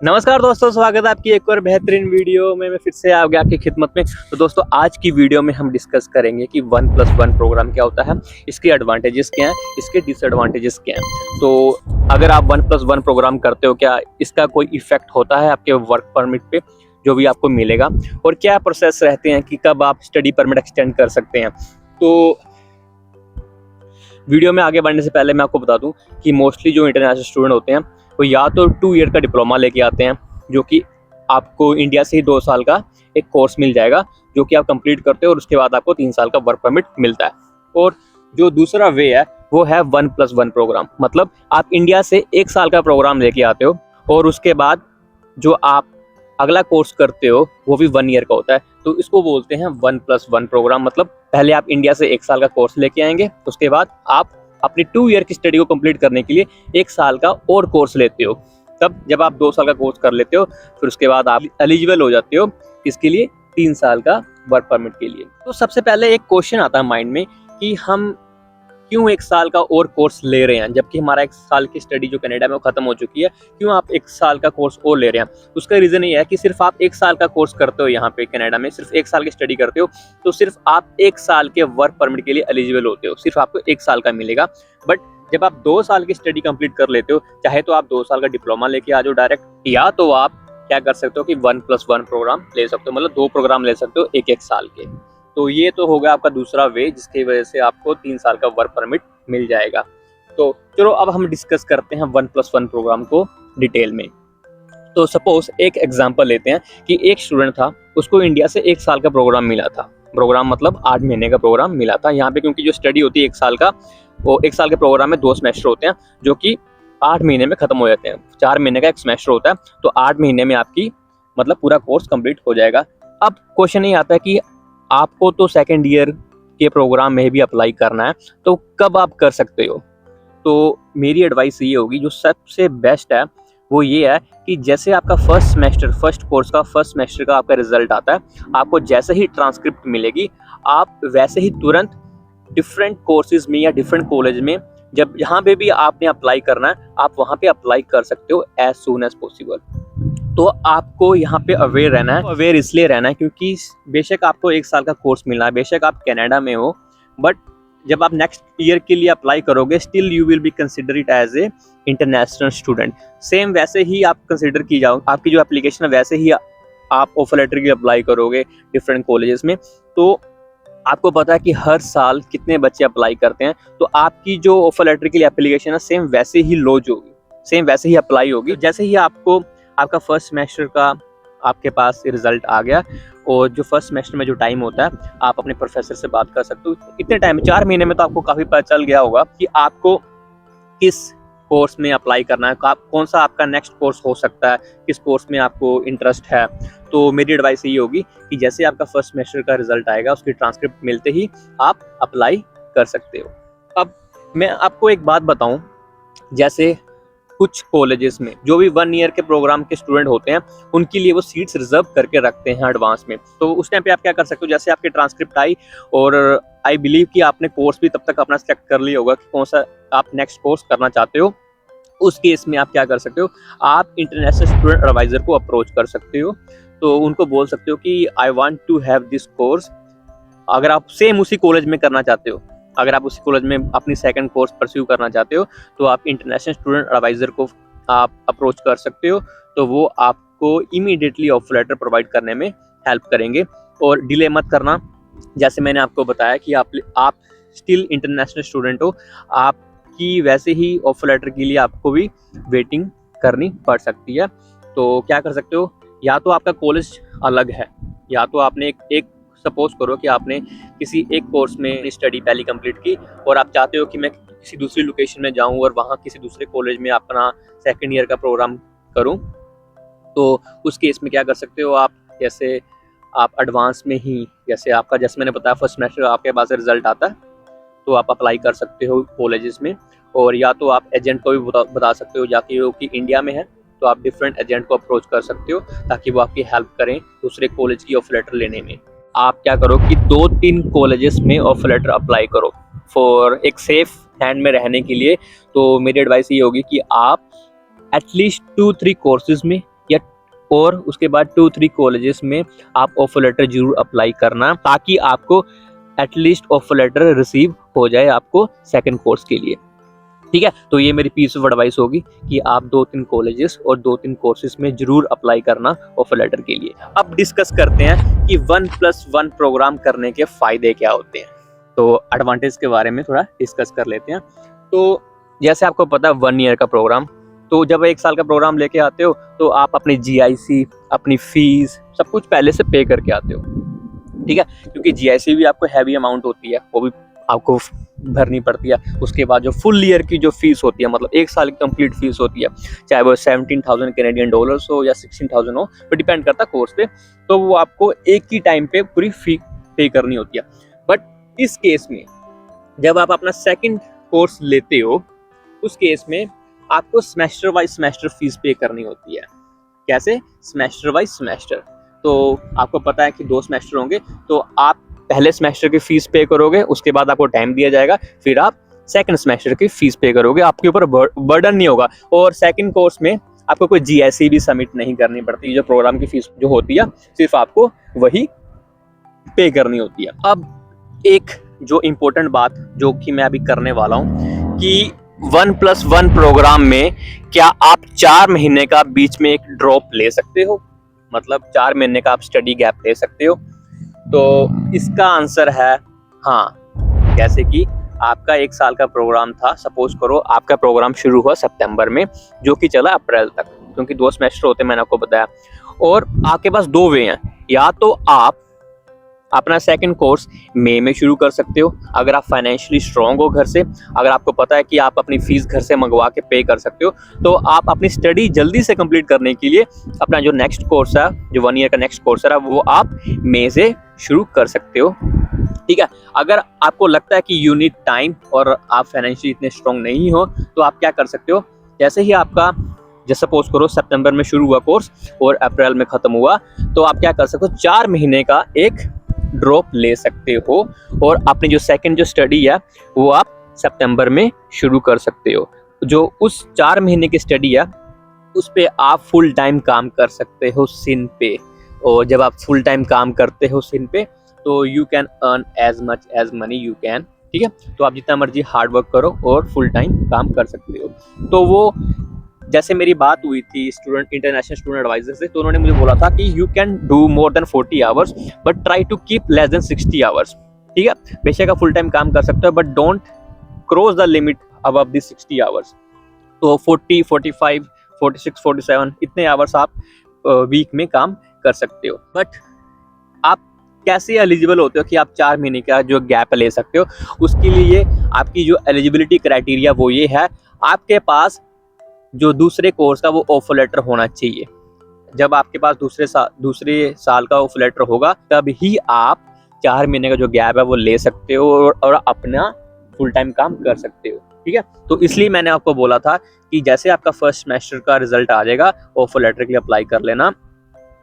नमस्कार दोस्तों, स्वागत है आपकी एक और बेहतरीन वीडियो में। मैं फिर से आ गया आपकी खिदमत में। तो दोस्तों, आज की वीडियो में हम डिस्कस करेंगे कि 1+1 प्रोग्राम क्या होता है, इसके एडवांटेजेस क्या हैं, इसके डिसएडवांटेजेस क्या हैं। तो अगर आप 1+1 प्रोग्राम करते हो, क्या इसका कोई इफेक्ट होता है आपके वर्क परमिट पे जो भी आपको मिलेगा, और क्या प्रोसेस रहते हैं कि कब आप स्टडी परमिट एक्सटेंड कर सकते हैं। तो वीडियो में आगे बढ़ने से पहले मैं आपको बता दूं कि मोस्टली जो इंटरनेशनल स्टूडेंट होते हैं वो या तो 2 ईयर का डिप्लोमा लेके आते हैं, जो कि आपको इंडिया से ही 2 साल का एक कोर्स मिल जाएगा जो कि आप कंप्लीट करते हो, और उसके बाद आपको 3 साल का वर्क परमिट मिलता है। और जो दूसरा वे है वो है 1+1 प्रोग्राम, मतलब आप इंडिया से 1 साल का प्रोग्राम लेके आते हो और उसके बाद जो आप अगला कोर्स करते हो वो भी 1 ईयर का होता है। तो इसको बोलते हैं 1+1 प्रोग्राम। मतलब पहले आप इंडिया से 1 साल का कोर्स लेके आएंगे, उसके बाद आप अपनी 2 ईयर की स्टडी को कंप्लीट करने के लिए 1 साल का और कोर्स लेते हो। तब जब आप 2 साल का कोर्स कर लेते हो, फिर उसके बाद आप एलिजिबल हो जाते हो इसके लिए 3 साल का वर्क परमिट के लिए। तो सबसे पहले एक क्वेश्चन आता है माइंड में कि हम क्यों 1 साल का और कोर्स ले रहे हैं, जबकि हमारा 1 साल की स्टडी जो कनाडा में वो खत्म हो चुकी है। क्यों आप 1 साल का कोर्स और ले रहे हैं? उसका रीज़न ये है कि सिर्फ आप 1 साल का कोर्स करते हो यहाँ पे कनाडा में, सिर्फ 1 साल की स्टडी करते हो, तो सिर्फ आप 1 साल के वर्क परमिट के लिए एलिजिबल होते हो। सिर्फ आपको 1 साल का मिलेगा। बट जब आप 2 साल की स्टडी कंप्लीट कर लेते हो, चाहे तो आप 2 साल का डिप्लोमा लेके आ जाओ डायरेक्ट, या तो आप क्या कर सकते हो कि 1+1 प्रोग्राम ले सकते हो, मतलब 2 प्रोग्राम ले सकते हो 1-1 साल के। तो ये तो होगा आपका दूसरा वे, जिसकी वजह से आपको 3 साल का वर्क परमिट मिल जाएगा। तो चलो अब हम डिस्कस करते हैं 1+1 प्रोग्राम को डिटेल में। तो सपोज एक एग्जांपल लेते हैं कि एक स्टूडेंट था, उसको इंडिया से 1 साल का प्रोग्राम मिला था। प्रोग्राम मतलब 8 महीने का प्रोग्राम मिला था। यहाँ पे क्योंकि जो स्टडी होती है 1 साल का, वो 1 साल के प्रोग्राम में 2 सेमेस्टर होते हैं जो कि 8 महीने में खत्म हो जाते हैं। 4 महीने का एक सेमेस्टर होता है, तो 8 महीने में आपकी मतलब पूरा कोर्स कंप्लीट हो जाएगा। अब क्वेश्चन ये आता है कि आपको तो सेकेंड ईयर के प्रोग्राम में भी अप्लाई करना है, तो कब आप कर सकते हो? तो मेरी एडवाइस ये होगी, जो सबसे बेस्ट है वो ये है कि जैसे आपका फर्स्ट कोर्स का फर्स्ट सेमेस्टर का आपका रिजल्ट आता है, आपको जैसे ही ट्रांसक्रिप्ट मिलेगी, आप वैसे ही तुरंत डिफरेंट कोर्सेज में या डिफरेंट कॉलेज में जब जहाँ पे भी आपने अप्लाई करना है, आप वहाँ पे अप्लाई कर सकते हो एज सून एज पॉसिबल। तो आपको यहाँ पे अवेयर रहना है। अवेयर इसलिए रहना है क्योंकि बेशक आपको 1 साल का कोर्स मिला है, बेशक आप कनाडा में हो, बट जब आप नेक्स्ट ईयर के लिए अप्लाई करोगे, still you will be consider it as a international student. Same वैसे ही आप कंसिडर की जाओ, आपकी जो एप्लीकेशन है वैसे ही आप ऑफर लेटर के लिए अप्लाई करोगे डिफरेंट कॉलेजेस में। तो आपको पता है कि हर साल कितने बच्चे अप्लाई करते हैं, तो आपकी जो ऑफर लेटर के लिए एप्लीकेशन है सेम वैसे ही लॉन्च होगी, सेम वैसे ही अप्लाई होगी। जैसे ही आपको आपका फर्स्ट सेमेस्टर का आपके पास रिजल्ट आ गया, और जो फर्स्ट सेमेस्टर में जो टाइम होता है, आप अपने प्रोफेसर से बात कर सकते हो। इतने टाइम में 4 महीने में तो आपको काफ़ी पता चल गया होगा कि आपको किस कोर्स में अप्लाई करना है, कौन सा आपका नेक्स्ट कोर्स हो सकता है, किस कोर्स में आपको इंटरेस्ट है। तो मेरी एडवाइस ये होगी कि जैसे आपका फर्स्ट सेमेस्टर का रिजल्ट आएगा, उसकी ट्रांसक्रिप्ट मिलते ही आप अप्लाई कर सकते हो। अब मैं आपको एक बात बताऊं, जैसे कुछ कॉलेजेस में जो भी 1 ईयर के प्रोग्राम के स्टूडेंट होते हैं, उनके लिए वो सीट्स रिजर्व करके रखते हैं एडवांस में। तो उस टाइम पे आप क्या कर सकते हो, जैसे आपकी ट्रांसक्रिप्ट आई और आई बिलीव कि आपने कोर्स भी तब तक अपना सेलेक्ट कर लिया होगा कि कौन सा आप नेक्स्ट कोर्स करना चाहते हो, उस केस में आप क्या कर सकते हो, आप इंटरनेशनल स्टूडेंट एडवाइजर को अप्रोच कर सकते हो। तो उनको बोल सकते हो कि I want to have this course. अगर आप सेम उसी कॉलेज में करना चाहते हो, अगर आप उसी कॉलेज में अपनी सेकंड कोर्स परस्यू करना चाहते हो, तो आप इंटरनेशनल स्टूडेंट एडवाइजर को आप अप्रोच कर सकते हो। तो वो आपको इमीडिएटली ऑफर लेटर प्रोवाइड करने में हेल्प करेंगे। और डिले मत करना, जैसे मैंने आपको बताया कि आप स्टिल इंटरनेशनल स्टूडेंट हो, आपकी वैसे ही ऑफर लेटर के लिए आपको भी वेटिंग करनी पड़ सकती है। तो क्या कर सकते हो, या तो आपका कॉलेज अलग है, या तो आपने एक सपोज करो कि आपने किसी एक कोर्स में स्टडी पहले कंप्लीट की और आप चाहते हो कि मैं किसी दूसरी लोकेशन में जाऊं और वहां किसी दूसरे कॉलेज में अपना सेकंड ईयर का प्रोग्राम करूं। तो उस केस में क्या कर सकते हो आप, जैसे आप एडवांस में ही, जैसे मैंने बताया फर्स्ट सेमेस्टर आपके पास रिजल्ट आता है, तो आप अप्लाई कर सकते हो कॉलेजेस में। और या तो आप एजेंट को भी बता सकते हो, जाके वो कि इंडिया में है, तो आप डिफरेंट एजेंट को अप्रोच कर सकते हो ताकि वो आपकी हेल्प करें दूसरे कॉलेज की ऑफर लेटर लेने में। आप क्या करो कि 2-3 कॉलेजेस में ऑफर लेटर अप्लाई करो फॉर एक सेफ हैंड में रहने के लिए। तो मेरी एडवाइस ये होगी कि आप एटलीस्ट 2-3 कोर्सेज में या और उसके बाद 2-3 कॉलेजेस में आप ऑफर लेटर जरूर अप्लाई करना, ताकि आपको एटलीस्ट ऑफर लेटर रिसीव हो जाए आपको सेकंड कोर्स के लिए। ठीक है, तो ये मेरी पीस ऑफ एडवाइस होगी कि आप 2-3 कॉलेजेस और 2-3 कोर्सेज में जरूर अप्लाई करना ऑफर लेटर के लिए। अब डिस्कस करते हैं कि 1+1 प्रोग्राम करने के फायदे क्या होते हैं। तो एडवांटेज के बारे में थोड़ा डिस्कस कर लेते हैं। तो जैसे आपको पता है 1 ईयर का प्रोग्राम, तो जब 1 साल का प्रोग्राम लेके आते हो तो आप अपनी GIC, अपनी फीस सब कुछ पहले से पे करके आते हो। ठीक है, क्योंकि GIC भी आपको हैवी अमाउंट होती है, वो भी आपको भरनी पड़ती है। उसके बाद जो फुल ईयर की जो फीस होती है, मतलब 1 साल की कंप्लीट फीस होती है, चाहे वो 17,000 कैनेडियन डॉलर्स हो या 16,000 हो, तो डिपेंड करता है कोर्स पे, तो वो आपको एक ही टाइम पे पूरी फी पे करनी होती है। बट इस केस में जब आप अपना सेकंड कोर्स लेते हो, उस केस में आपको सेमेस्टर वाइज सेमेस्टर फीस पे करनी होती है। कैसे? Semester wise semester. तो आपको पता है कि 2 सेमेस्टर होंगे, तो आप पहले सेमेस्टर की फीस पे करोगे, उसके बाद आपको टाइम दिया जाएगा, फिर आप सेकंड सेमेस्टर की फीस पे करोगे, आपके ऊपर बर्डन नहीं होगा। और सेकंड कोर्स में आपको कोई GIC भी सबमिट नहीं करनी पड़ती, जो प्रोग्राम की फीस जो होती है सिर्फ आपको वही पे करनी होती है। अब एक जो इम्पोर्टेंट बात जो कि मैं अभी करने वाला हूँ कि 1+1 प्रोग्राम में क्या आप 4 महीने का बीच में एक ड्रॉप ले सकते हो, मतलब 4 महीने का आप स्टडी गैप ले सकते हो? तो इसका आंसर है हाँ। जैसे कि आपका 1 साल का प्रोग्राम था, सपोज करो आपका प्रोग्राम शुरू हुआ सितंबर में, जो कि चला अप्रैल तक, क्योंकि 2 सेमेस्टर होते हैं, मैंने आपको बताया। और आपके पास 2 वे हैं, या तो आप अपना सेकंड कोर्स मई में शुरू कर सकते हो, अगर आप फाइनेंशियली स्ट्रांग हो घर से, अगर आपको पता है कि आप अपनी फीस घर से मंगवा के पे कर सकते हो, तो आप अपनी स्टडी जल्दी से कंप्लीट करने के लिए अपना जो नेक्स्ट कोर्स है, जो 1 ईयर का नेक्स्ट कोर्स है, वो आप मई से शुरू कर सकते हो। ठीक है, अगर आपको लगता है कि यू नीड टाइम और आप फाइनेंशियली इतने स्ट्रांग नहीं हो, तो आप क्या कर सकते हो, जैसे ही आपका जैसे सपोज करो सितंबर में शुरू हुआ कोर्स और अप्रैल में खत्म हुआ, तो आप क्या कर सकते हो, 4 महीने का एक ड्रॉप ले सकते हो और अपनी जो सेकंड जो स्टडी है वो आप सितंबर में शुरू कर सकते हो। जो उस 4 महीने की स्टडी है उस पे आप फुल टाइम काम कर सकते हो सिन पे, और जब आप फुल टाइम काम करते हो सिन पे तो you can earn as much as money you can. ठीक है, तो आप जितना मर्जी हार्ड वर्क करो और फुल टाइम काम कर सकते हो। तो वो जैसे मेरी बात हुई थी स्टूडेंट इंटरनेशनल स्टूडेंट एडवाइजर से, तो उन्होंने मुझे बोला था कि you can do more than 40 hours but try to keep less than 60 hours. ठीक है, बेशक आप फुल टाइम काम कर सकते हो but don't cross the limit above the 60 hours. तो 40, 45, 46, 47 इतने आवर्स आप वीक में काम कर सकते हो। बट आप कैसे एलिजिबल होते हो कि आप 4 महीने का जो गैप ले सकते हो? उसके लिए आपकी जो एलिजिबिलिटी क्राइटेरिया वो ये है, आपके पास जो दूसरे कोर्स का वो ऑफर लेटर होना चाहिए। जब आपके पास दूसरे साल का ऑफर लेटर होगा, तब ही आप 4 महीने का जो गैप है वो ले सकते हो और अपना फुल टाइम काम कर सकते हो। ठीक है, तो इसलिए मैंने आपको बोला था कि जैसे आपका फर्स्ट सेमेस्टर का रिजल्ट आ जाएगा, ऑफर लेटर के लिए अप्लाई कर लेना,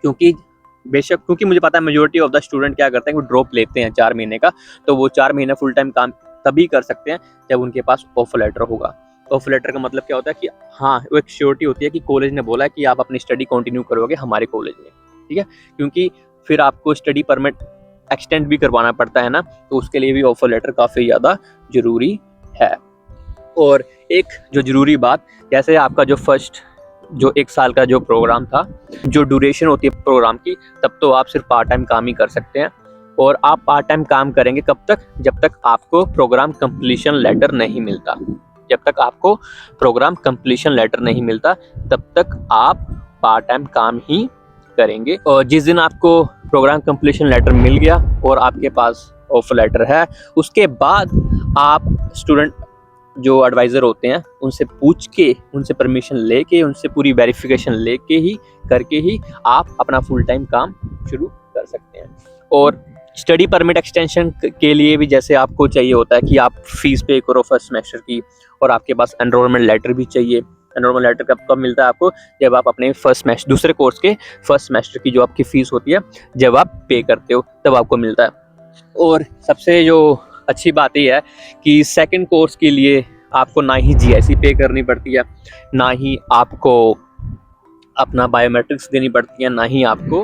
क्योंकि मुझे पता है मेजोरिटी ऑफ द स्टूडेंट क्या करते हैं, वो ड्रॉप लेते हैं 4 महीने का, तो वो 4 महीने फुल टाइम काम तभी कर सकते हैं जब उनके पास ऑफर लेटर होगा। ऑफर लेटर का मतलब क्या होता है कि हाँ, वो एक श्योरिटी होती है कि कॉलेज ने बोला है कि आप अपनी स्टडी कंटिन्यू करोगे हमारे कॉलेज में। ठीक है, क्योंकि फिर आपको स्टडी परमिट एक्सटेंड भी करवाना पड़ता है ना, तो उसके लिए भी ऑफर लेटर काफ़ी ज़्यादा ज़रूरी है। और एक जो ज़रूरी बात, जैसे आपका जो 1 साल का जो प्रोग्राम था, जो ड्यूरेशन होती है प्रोग्राम की, तब तो आप सिर्फ पार्ट टाइम काम ही कर सकते हैं। और आप पार्ट टाइम काम करेंगे कब तक? जब तक आपको प्रोग्राम कंप्लीशन लेटर नहीं मिलता। जब तक आपको प्रोग्राम कंप्लीशन लेटर नहीं मिलता, तब तक आप पार्ट टाइम काम ही करेंगे। और जिस दिन आपको प्रोग्राम कंप्लीशन लेटर मिल गया और आपके पास ऑफर लेटर है, उसके बाद आप स्टूडेंट जो एडवाइज़र होते हैं उनसे पूछ के, उनसे परमिशन लेके, उनसे पूरी वेरिफिकेशन लेके ही करके ही आप अपना फुल टाइम काम शुरू कर सकते हैं। और स्टडी परमिट एक्सटेंशन के लिए भी जैसे आपको चाहिए होता है कि आप फीस पे करो फर्स्ट सेमेस्टर की, और आपके पास एनरोलमेंट लेटर भी चाहिए। एनरोलमेंट लेटर कब मिलता है आपको? जब आप अपने दूसरे कोर्स के फर्स्ट सेमेस्टर की जो आपकी फ़ीस होती है, जब आप पे करते हो तब आपको मिलता है। और सबसे जो अच्छी बात यह है कि सेकंड कोर्स के लिए आपको ना ही GIC पे करनी पड़ती है, ना ही आपको अपना बायोमेट्रिक्स देनी पड़ती है, ना ही आपको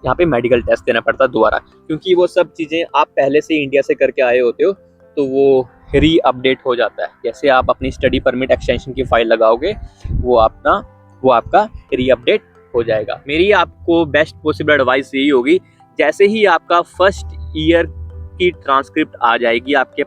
यहाँ पे मेडिकल टेस्ट देना पड़ता दोबारा, क्योंकि वो सब चीज़ें आप पहले से इंडिया से करके आए होते हो, तो वो री अपडेट हो जाता है। जैसे आप अपनी स्टडी परमिट एक्सटेंशन की फाइल लगाओगे, वो आपका री अपडेट हो जाएगा। मेरी आपको बेस्ट पॉसिबल एडवाइस यही होगी, जैसे ही आपका फर्स्ट ईयर की ट्रांसक्रिप्ट आ जाएगी आपके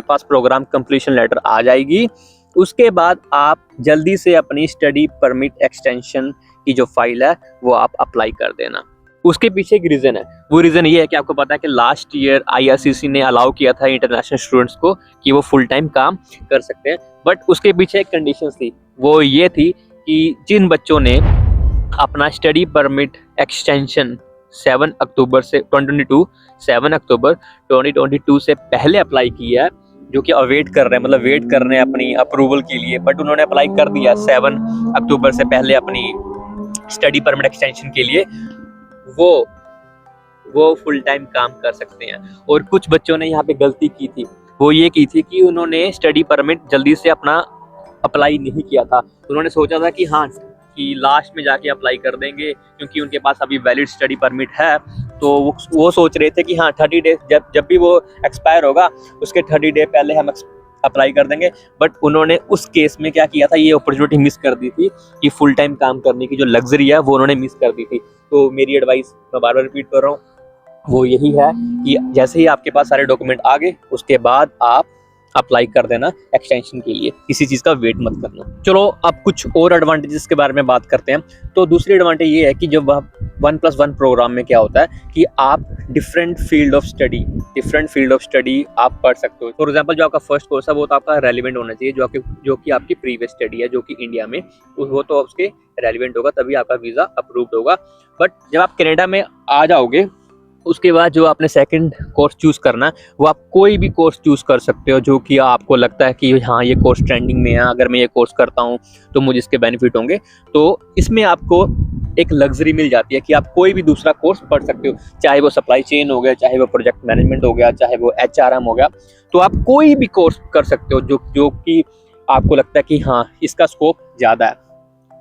पास प्रोग्राम कंप्लीशन लेटर आ जाएगी, उसके बाद आप जल्दी से अपनी स्टडी परमिट एक्सटेंशन की जो फाइल है वो आप अप्लाई कर देना। उसके पीछे एक रीज़न है, वो रीज़न ये है कि आपको पता है कि लास्ट ईयर IRCC ने अलाउ किया था इंटरनेशनल स्टूडेंट्स को कि वो फुल टाइम काम कर सकते हैं, बट उसके पीछे एक कंडीशन थी, वो ये थी कि जिन बच्चों ने अपना स्टडी परमिट एक्सटेंशन 7 अक्टूबर 2022 से पहले अप्लाई किया है, जो कि अवेट कर रहे हैं, मतलब वेट कर रहे हैं अपनी अप्रूवल के लिए, बट उन्होंने अप्लाई कर दिया 7 अक्टूबर से पहले अपनी स्टडी परमिट एक्सटेंशन के लिए, वो फुल टाइम काम कर सकते हैं। और कुछ बच्चों ने यहाँ पे गलती की थी, वो ये की थी कि उन्होंने स्टडी परमिट जल्दी से अपना अप्लाई नहीं किया था। उन्होंने सोचा था कि हाँ कि लास्ट में जाके अप्लाई कर देंगे, क्योंकि उनके पास अभी वैलिड स्टडी परमिट है, तो वो सोच रहे थे कि हाँ 30 डे जब भी वो एक्सपायर होगा उसके 30 डे पहले हम अप्लाई कर देंगे। बट उन्होंने उस केस में क्या किया था, ये अपॉर्चुनिटी मिस कर दी थी कि फुल टाइम काम करने की जो लग्जरी है वो उन्होंने मिस कर दी थी। तो मेरी एडवाइस मैं बार बार रिपीट कर रहा हूँ, वो यही है कि जैसे ही आपके पास सारे डॉक्यूमेंट आ गए उसके बाद आप अप्लाई कर देना एक्सटेंशन के लिए, किसी चीज़ का वेट मत करना। चलो अब कुछ और एडवांटेजेस के बारे में बात करते हैं। तो दूसरी एडवांटेज ये है कि जब 1+1 प्रोग्राम में क्या होता है कि आप डिफरेंट फील्ड ऑफ स्टडी आप पढ़ सकते हो। फॉर एग्जांपल जो आपका फर्स्ट कोर्स है वो तो आपका रेलिवेंट होना चाहिए, जो कि आपकी प्रीवियस स्टडी है, जो कि इंडिया में वो तो उसके रेलिवेंट होगा, तभी आपका वीज़ा अप्रूव्ड होगा। बट जब आप कनाडा में आ जाओगे उसके बाद जो आपने सेकंड कोर्स चूज़ करना है, वो आप कोई भी कोर्स चूज़ कर सकते हो जो कि आपको लगता है कि हाँ ये कोर्स ट्रेंडिंग में है, अगर मैं ये कोर्स करता हूँ तो मुझे इसके बेनिफिट होंगे। तो इसमें आपको एक लग्जरी मिल जाती है कि आप कोई भी दूसरा कोर्स पढ़ सकते हो, चाहे वो सप्लाई चेन हो गया, चाहे वो प्रोजेक्ट मैनेजमेंट हो गया, चाहे वो HRM हो गया। तो आप कोई भी कोर्स कर सकते हो जो कि आपको लगता है कि हाँ इसका स्कोप ज़्यादा है।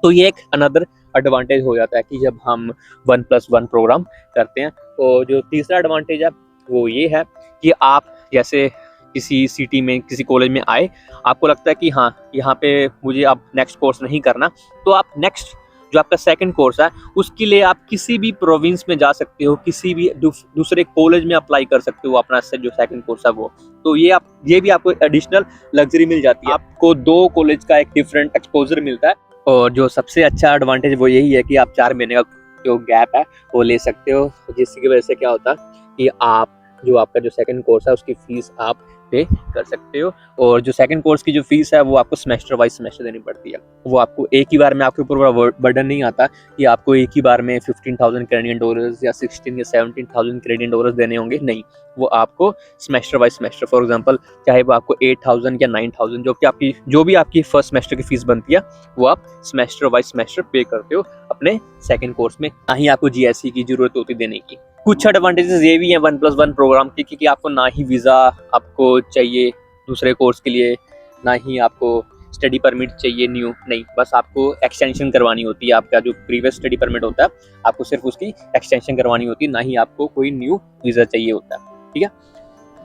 तो ये एक अनदर एडवांटेज हो जाता है कि जब हम 1+1 प्रोग्राम करते हैं। और जो तीसरा एडवांटेज है वो ये है कि आप जैसे किसी सिटी में किसी कॉलेज में आए, आपको लगता है कि हाँ यहाँ पे मुझे अब नेक्स्ट कोर्स नहीं करना, तो आप नेक्स्ट जो आपका सेकंड कोर्स है उसके लिए आप किसी भी प्रोविंस में जा सकते हो, किसी भी दूसरे कॉलेज में अप्लाई कर सकते हो अपना जो सेकंड कोर्स है वो। तो ये भी आपको एडिशनल लग्जरी मिल जाती है, आपको 2 कॉलेज का एक डिफरेंट एक्सपोजर मिलता है। और जो सबसे अच्छा एडवांटेज वो यही है कि आप 4 महीने का जो गैप है वो ले सकते हो, जिसकी वजह से क्या होता है कि आपका जो सेकंड कोर्स है उसकी फीस आप पे कर सकते हो। और जो सेकंड कोर्स की जो फीस है वो आपको सेमेस्टर वाइज सेमेस्टर देनी पड़ती है, वो आपको एक ही बार में आपके ऊपर बर्डन नहीं आता कि आपको एक ही बार में 15,000 कैनेडियन डॉलर्स या 16 या 17,000 कैनेडियन डॉलर्स देने होंगे, नहीं, वो आपको semester wise semester, for example चाहे वो आपको 8,000 या 9,000 जो भी आपकी फर्स्ट सेमेस्टर की फीस बनती है वो आप सेमेस्टर वाइज सेमेस्टर पे करते हो अपने सेकंड कोर्स में, ना ही आपको GSE की जरूरत होती देने की। कुछ एडवांटेजेस ये भी हैं 1+1 प्रोग्राम के कि आपको ना ही वीज़ा आपको चाहिए दूसरे कोर्स के लिए, ना ही आपको स्टडी परमिट चाहिए न्यू, नहीं, बस आपको एक्सटेंशन करवानी होती है। आपका जो प्रीवियस स्टडी परमिट होता है आपको सिर्फ उसकी एक्सटेंशन करवानी होती है, ना ही आपको कोई न्यू वीज़ा चाहिए होता है। ठीक है,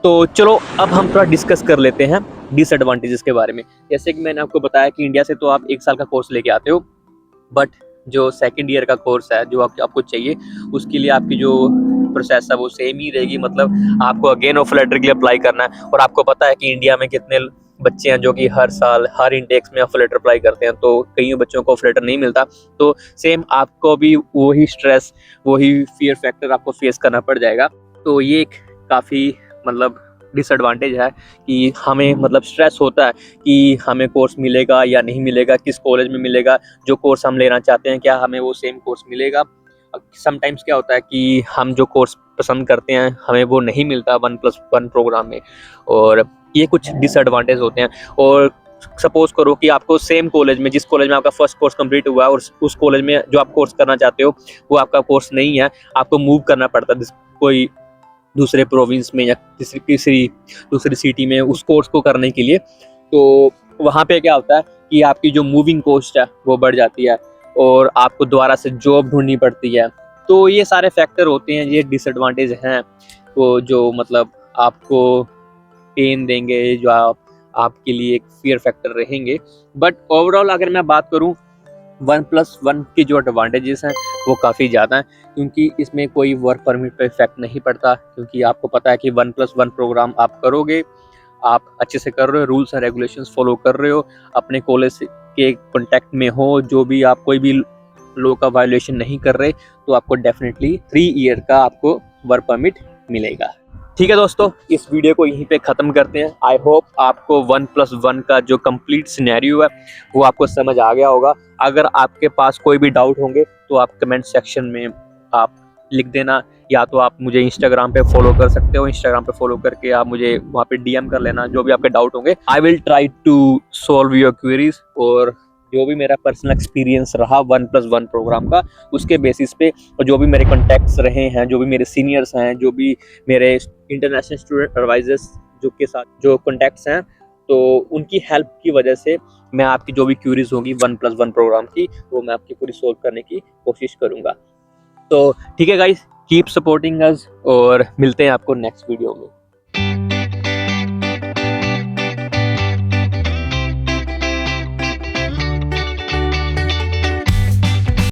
तो चलो अब हम थोड़ा डिस्कस कर लेते हैं डिसएडवांटेजेस के बारे में। जैसे कि मैंने आपको बताया कि इंडिया से तो आप 1 साल का कोर्स लेके आते हो, बट जो सेकेंड ईयर का कोर्स है जो आपको चाहिए उसके लिए आपकी जो प्रोसेस है वो सेम ही रहेगी। मतलब आपको अगेन ऑफर लेटर के लिए अप्लाई करना है, और आपको पता है कि इंडिया में कितने बच्चे हैं जो कि हर साल हर इंटेक्स में ऑफर लेटर अप्लाई करते हैं, तो कई बच्चों को ऑफर लेटर नहीं मिलता। तो सेम आपको भी वही स्ट्रेस, वही फियर फैक्टर आपको फेस करना पड़ जाएगा। तो ये एक काफ़ी मतलब डिसएडवांटेज है कि हमें मतलब स्ट्रेस होता है कि हमें कोर्स मिलेगा या नहीं मिलेगा, किस कॉलेज में मिलेगा, जो कोर्स हम लेना चाहते हैं क्या हमें वो सेम कोर्स मिलेगा। समटाइम्स क्या होता है कि हम जो कोर्स पसंद करते हैं हमें वो नहीं मिलता 1+1 प्रोग्राम में, और ये कुछ डिसएडवांटेज होते हैं। और सपोज करो कि आपको सेम कॉलेज में, जिस कॉलेज में आपका फर्स्ट कोर्स कंप्लीट हुआ है और उस कॉलेज में जो आप कोर्स करना चाहते हो वो आपका कोर्स नहीं है, आपको मूव करना पड़ता है कोई दूसरे प्रोविंस में या किसी दूसरी सिटी में उस कोर्स को करने के लिए। तो वहाँ पे क्या होता है कि आपकी जो मूविंग कॉस्ट है वो बढ़ जाती है, और आपको दोबारा से जॉब ढूंढनी पड़ती है। तो ये सारे फैक्टर होते हैं, ये डिसएडवांटेज हैं वो जो मतलब आपको पेन देंगे, जो आपके लिए एक फियर फैक्टर रहेंगे। बट ओवरऑल अगर मैं बात करूं, OnePlus One की जो एडवांटेजेस हैं वो काफ़ी ज़्यादा हैं, क्योंकि इसमें कोई वर्क परमिट पे इफेक्ट नहीं पड़ता, क्योंकि आपको पता है कि OnePlus One प्रोग्राम आप करोगे, आप अच्छे से कर रहे हो, रूल्स एंड रेगुलेशंस फॉलो कर रहे हो, अपने कॉलेज के कॉन्टैक्ट में हो, जो भी आप कोई भी लॉ का वायोलेशन नहीं कर रहे, तो आपको डेफिनेटली 3 ईयर का आपको वर्क परमिट मिलेगा। ठीक है दोस्तों, इस वीडियो को यहीं पे ख़त्म करते हैं। आई होप आपको OnePlus One का जो कंप्लीट सिनेरियो है वो आपको समझ आ गया होगा। अगर आपके पास कोई भी डाउट होंगे तो आप कमेंट सेक्शन में आप लिख देना, या तो आप मुझे इंस्टाग्राम पे फॉलो कर सकते हो, इंस्टाग्राम पे फॉलो करके आप मुझे वहाँ पे डीएम कर लेना, जो भी आपके डाउट होंगे। I will try to solve your queries, और जो भी मेरा पर्सनल एक्सपीरियंस रहा OnePlus One प्रोग्राम का, उसके बेसिस पे, और जो भी मेरे कॉन्टैक्ट्स रहे हैं, जो भी मेरे सीनियर्स हैं, जो भी मेरे इंटरनेशनल स्टूडेंट एडवाइजर्स जो के साथ जो कॉन्टैक्ट्स हैं, तो उनकी हेल्प की वजह से मैं आपकी जो भी क्यूरीज होगी OnePlus One प्रोग्राम की, वो मैं आपकी पूरी सॉल्व करने की कोशिश करूँगा। तो ठीक है गाइस, कीप सपोर्टिंग अस, और मिलते हैं आपको नेक्स्ट वीडियो में।